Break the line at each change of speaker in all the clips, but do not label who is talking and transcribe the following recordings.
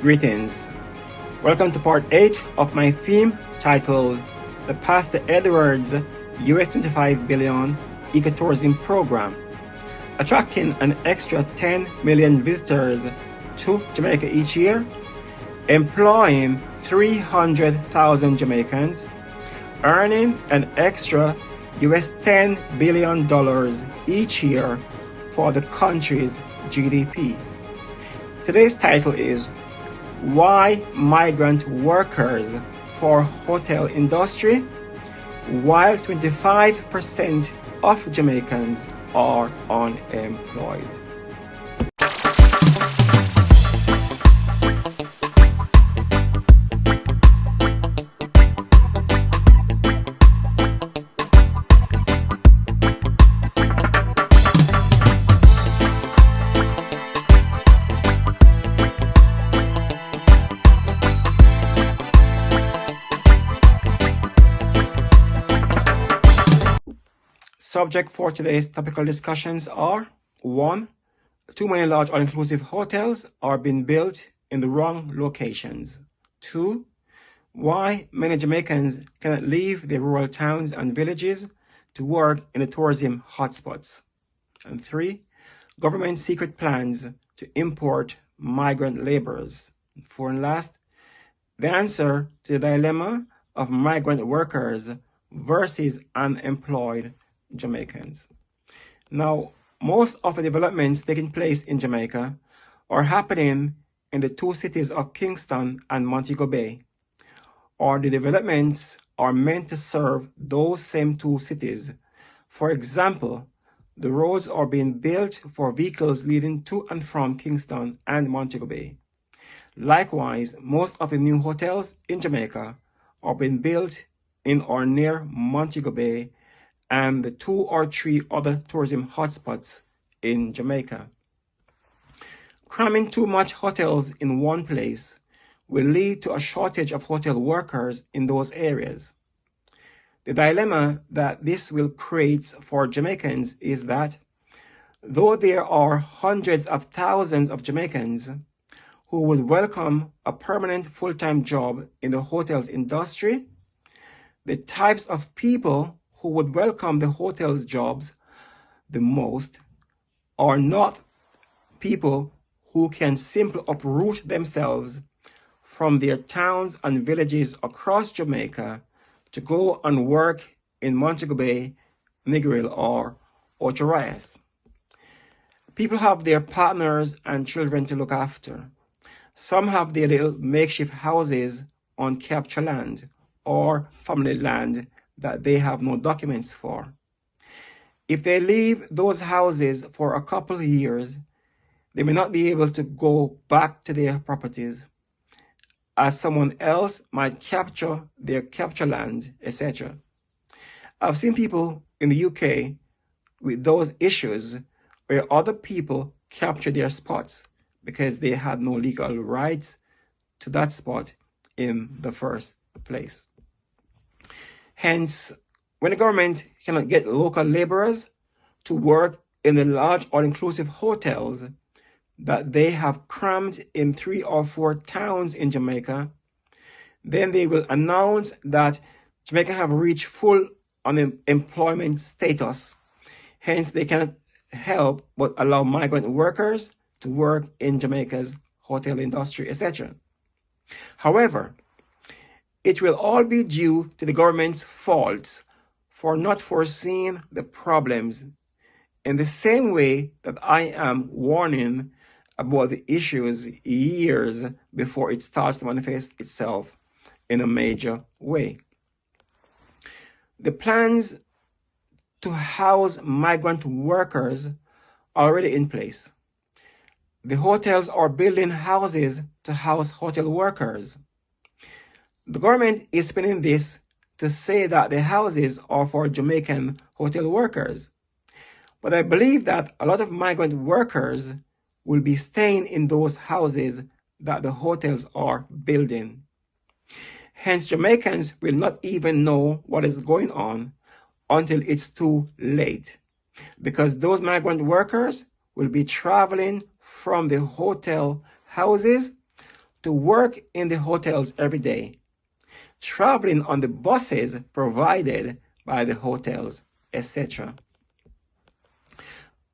Greetings. Welcome to part 8 of my theme titled The Pastor Edwards US $25 billion Ecotourism Program, attracting an extra 10 million visitors to Jamaica each year, employing 300,000 Jamaicans, earning an extra US $10 billion each year for the country's GDP. Today's title is Why Migrant Workers for Hotel Industry, while 25% of Jamaicans are unemployed. Subject for today's topical discussions are 1. Too many large all-inclusive hotels are being built in the wrong locations. 2. Why many Jamaicans cannot leave their rural towns and villages to work in the tourism hotspots. And 3. Government secret plans to import migrant laborers. 4 and last, the answer to the dilemma of migrant workers versus unemployed Jamaicans. Now, most of the developments taking place in Jamaica are happening in the two cities of Kingston and Montego Bay, or the developments are meant to serve those same two cities. For example, the roads are being built for vehicles leading to and from Kingston and Montego Bay. Likewise, most of the new hotels in Jamaica are being built in or near Montego Bay and the 2 or 3 other tourism hotspots in Jamaica. Cramming too much hotels in one place will lead to a shortage of hotel workers in those areas. The dilemma that this will create for Jamaicans is that though there are hundreds of thousands of Jamaicans who would welcome a permanent full-time job in the hotels industry, the types of people who would welcome the hotel's jobs the most are not people who can simply uproot themselves from their towns and villages across Jamaica to go and work in Montego Bay, Negril, or Ocho Rios. People have their partners and children to look after. Some have their little makeshift houses on capture land or family land that they have no documents for. If they leave those houses for a couple of years, they may not be able to go back to their properties, as someone else might capture their capture land, etc. I've seen people in the UK with those issues where other people capture their spots because they had no legal rights to that spot in the first place. Hence, when the government cannot get local laborers to work in the large all-inclusive hotels that they have crammed in 3 or 4 towns in Jamaica, then they will announce that Jamaica have reached full unemployment status. Hence, they cannot help but allow migrant workers to work in Jamaica's hotel industry, etc. However, it will all be due to the government's faults for not foreseeing the problems in the same way that I am warning about the issues years before it starts to manifest itself in a major way. The plans to house migrant workers are already in place. The hotels are building houses to house hotel workers. The government is spending this to say that the houses are for Jamaican hotel workers. But I believe that a lot of migrant workers will be staying in those houses that the hotels are building. Hence, Jamaicans will not even know what is going on until it's too late, because those migrant workers will be traveling from the hotel houses to work in the hotels every day, traveling on the buses provided by the hotels, etc.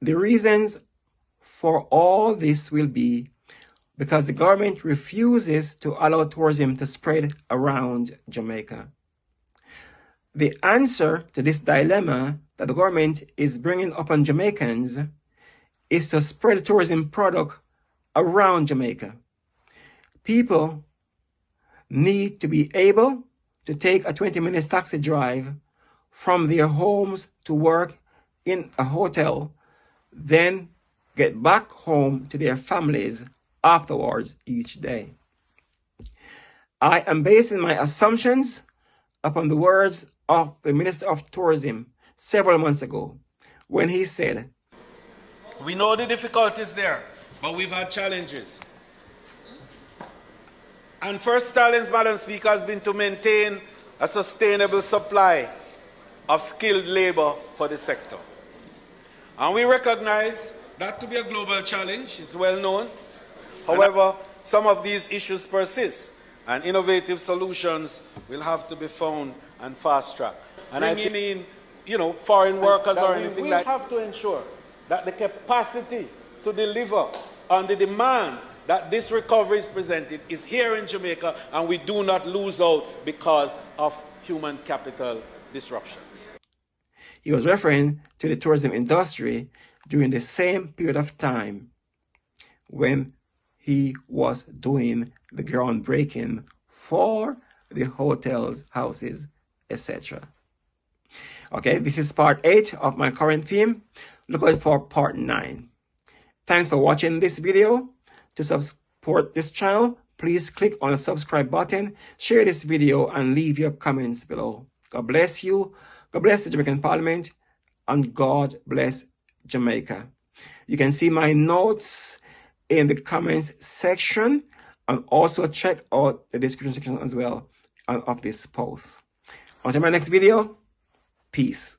The reasons for all this will be because the government refuses to allow tourism to spread around Jamaica. The answer to this dilemma that the government is bringing upon Jamaicans is to spread the tourism product around Jamaica. People need to be able to take a 20-minute taxi drive from their homes to work in a hotel, then get back home to their families afterwards each day. I am basing my assumptions upon the words of the Minister of Tourism several months ago when he said,
"We know the difficulties there, but we've had challenges. And first challenge, Madam Speaker, has been to maintain a sustainable supply of skilled labor for the sector. And we recognize that to be a global challenge, it's well known. However, some of these issues persist, and innovative solutions will have to be found and fast-tracked. And bringing in, foreign workers or anything like that. We have to ensure that the capacity to deliver on the demand that this recovery is presented is here in Jamaica, and we do not lose out because of human capital disruptions."
He was referring to the tourism industry during the same period of time when he was doing the groundbreaking for the hotels, houses, etc. Okay, this is part 8 of my current theme. Look out for part 9. Thanks for watching this video. To support this channel, please click on the subscribe button, share this video, and leave your comments below. God bless you. God bless the Jamaican Parliament, and God bless Jamaica. You can see my notes in the comments section, and also check out the description section as well of this post. Until my next video, peace.